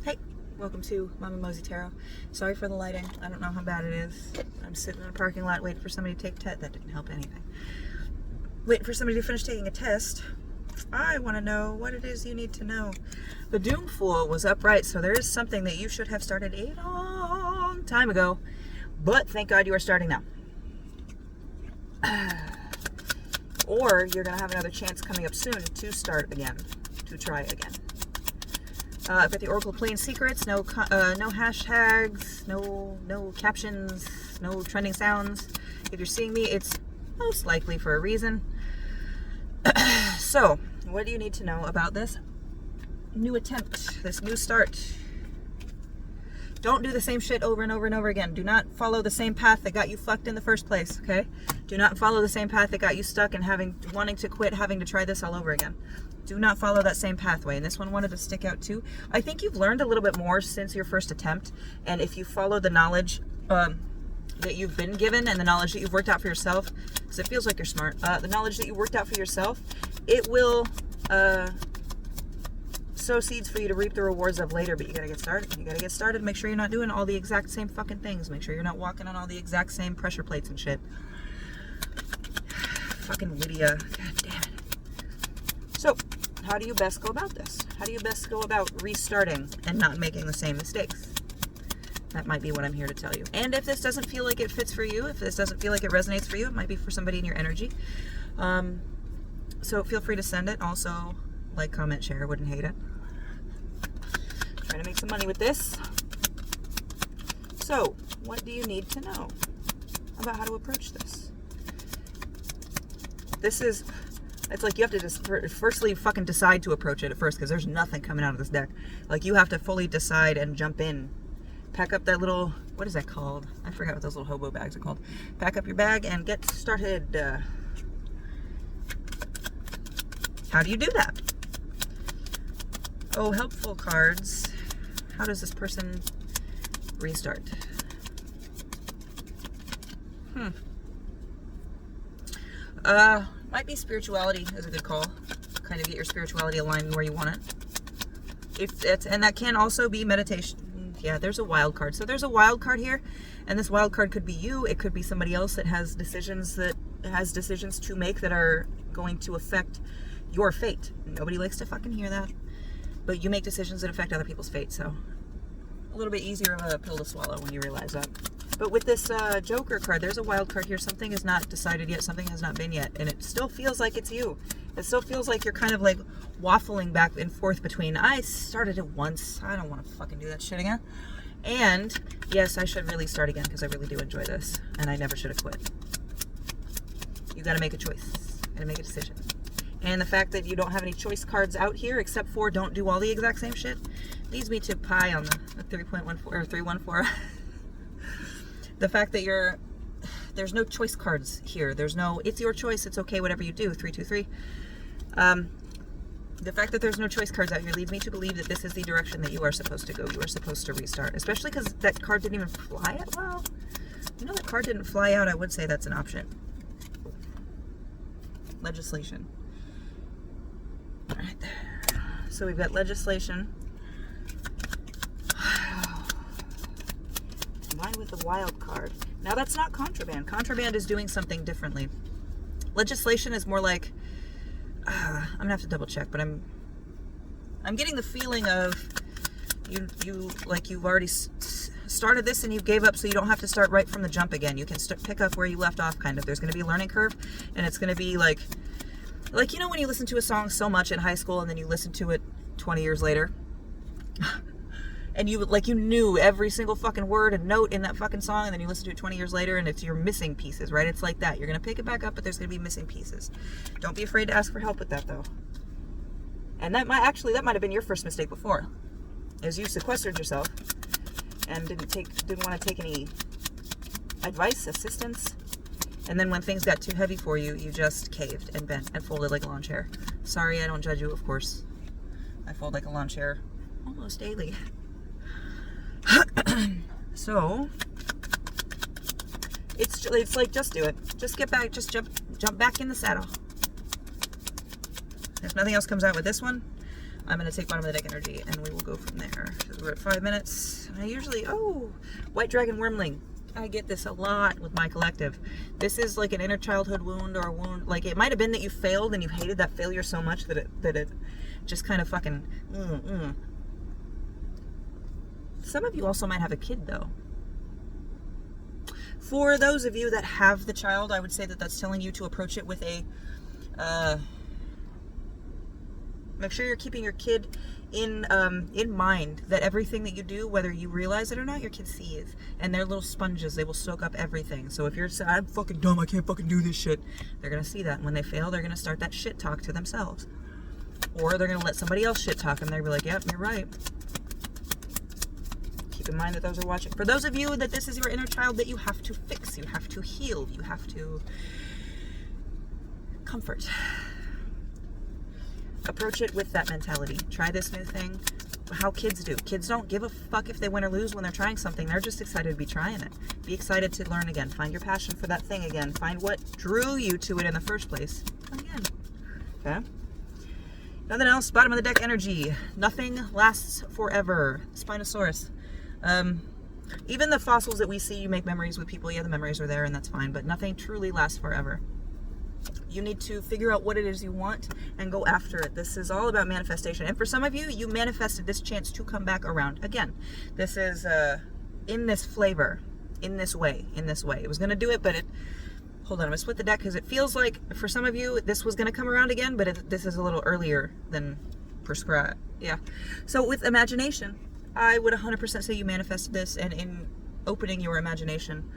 Hey, welcome to Mama Mosey Tarot. Sorry for the lighting. I don't know how bad it is. I'm sitting in a parking lot waiting for somebody to take a test. That didn't help anything. Waiting for somebody to finish taking a test. I want to know what it is you need to know. The Doom Fool was upright, so there is something that you should have started a long time ago. But thank God you are starting now. Or you're going to have another chance coming up soon to start again, to try again. I've got the Oracle Plain Secrets, no hashtags, no captions, no trending sounds. If you're seeing me, it's most likely for a reason. So, what do you need to know about this new attempt, this new start? Don't do the same shit over and over and over again. Do not follow the same path that got you fucked in the first place, okay? Do not follow the same path that got you stuck and wanting to quit, having to try this all over again. Do not follow that same pathway. And this one wanted to stick out too. I think you've learned a little bit more since your first attempt. And if you follow the knowledge that you've been given and the knowledge that you've worked out for yourself, because it feels like you're smart, the knowledge that you worked out for yourself, it will sow seeds for you to reap the rewards of later. But you gotta get started. You gotta get started. Make sure you're not doing all the exact same fucking things. Make sure you're not walking on all the exact same pressure plates and shit. Fucking Lydia. God damn it. So, how do you best go about this? How do you best go about restarting and not making the same mistakes? That might be what I'm here to tell you. And if this doesn't feel like it fits for you, if this doesn't feel like it resonates for you, it might be for somebody in your energy. So feel free to send it. Also, like, comment, share. Wouldn't hate it. Trying to make some money with this. So, what do you need to know about how to approach this? It's like you have to just firstly fucking decide to approach it at first, because there's nothing coming out of this deck. Like, you have to fully decide and jump in. Pack up that little, what is that called? I forgot what those little hobo bags are called. Pack up your bag and get started. How do you do that? Oh, helpful cards. How does this person restart? Might be spirituality is a good call. Kind of get your spirituality aligned where you want it. And that can also be meditation. Yeah, there's a wild card. So there's a wild card here, and this wild card could be you. It could be somebody else that has decisions to make that are going to affect your fate. Nobody likes to fucking hear that, but you make decisions that affect other people's fate. So a little bit easier of a pill to swallow when you realize that. But with this Joker card, there's a wild card here. Something is not decided yet. Something has not been yet. And it still feels like it's you. It still feels like you're kind of like waffling back and forth between, I started it once, I don't want to fucking do that shit again, and yes, I should really start again because I really do enjoy this. And I never should have quit. You got to make a choice. You got to make a decision. And the fact that you don't have any choice cards out here except for don't do all the exact same shit leads me to pi on the 3.14 or 314. The fact that there's no choice cards here. There's no, it's your choice, it's okay, whatever you do, 323. The fact that there's no choice cards out here leads me to believe that this is the direction that you are supposed to go. You are supposed to restart, especially because that card didn't even fly out. Well, you know, that card didn't fly out. I would say that's an option. Legislation. All right there. So we've got legislation. Combined with the wild card. Now that's not contraband. Contraband is doing something differently. Legislation is more like, I'm gonna have to double check, but I'm getting the feeling of you like you've already started this and you gave up, so you don't have to start right from the jump again. You can pick up where you left off, kind of. There's gonna be a learning curve, and it's gonna be like you know when you listen to a song so much in high school and then you listen to it 20 years later. And you knew every single fucking word and note in that fucking song, and then you listen to it 20 years later and you're missing pieces, right? It's like that. You're going to pick it back up, but there's going to be missing pieces. Don't be afraid to ask for help with that, though. And that might have been your first mistake before, is you sequestered yourself and didn't want to take any advice, assistance. And then when things got too heavy for you, you just caved and bent and folded like a lawn chair. Sorry, I don't judge you, of course. I fold like a lawn chair almost daily. So it's like, just do it. Just get back, just jump back in the saddle. If nothing else comes out with this one, I'm going to take bottom of the deck energy and we will go from there. So we're at 5 minutes. I usually, oh, White Dragon Wormling. I get this a lot with my collective. This is like an inner childhood wound or a wound. Like it might have been that you failed and you hated that failure so much that it just kind of fucking. Some of you also might have a kid though. For those of you that have the child, I would say that that's telling you to approach it with a. Make sure you're keeping your kid in mind, that everything that you do, whether you realize it or not, your kid sees. And they're little sponges. They will soak up everything. So if you're saying, I'm fucking dumb, I can't fucking do this shit, they're going to see that. And when they fail, they're going to start that shit talk to themselves. Or they're going to let somebody else shit talk and they'll be like, yep, you're right. Keep in mind that those are watching. For those of you that this is your inner child that you have to fix, you have to heal, you have to comfort. Approach it with that mentality. Try this new thing. How kids do. Kids don't give a fuck if they win or lose when they're trying something. They're just excited to be trying it. Be excited to learn again. Find your passion for that thing again. Find what drew you to it in the first place again. Okay? Nothing else. Bottom of the deck energy. Nothing lasts forever. Spinosaurus. Even the fossils that we see, you make memories with people. Yeah, the memories are there and that's fine. But nothing truly lasts forever. You need to figure out what it is you want and go after it. This is all about manifestation. And for some of you, you manifested this chance to come back around. Again, this is in this flavor, in this way. It was going to do it, but it... Hold on, I'm going to split the deck because it feels like for some of you, this was going to come around again, but this is a little earlier than prescribed. Yeah. So with imagination, I would 100% say you manifested this, and in opening your imagination,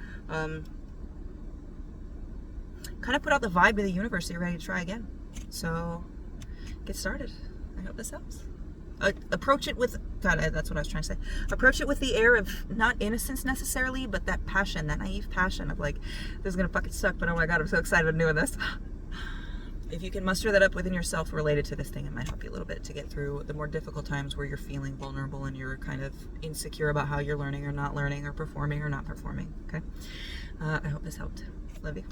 kind of put out the vibe of the universe that you're ready to try again. So get started. I hope this helps. Approach it with, God, that's what I was trying to say. Approach it with the air of not innocence necessarily, but that passion, that naive passion of like, this is going to fucking suck, but oh my God, I'm so excited I'm doing this. If you can muster that up within yourself related to this thing, it might help you a little bit to get through the more difficult times where you're feeling vulnerable and you're kind of insecure about how you're learning or not learning or performing or not performing. Okay? I hope this helped. Love you.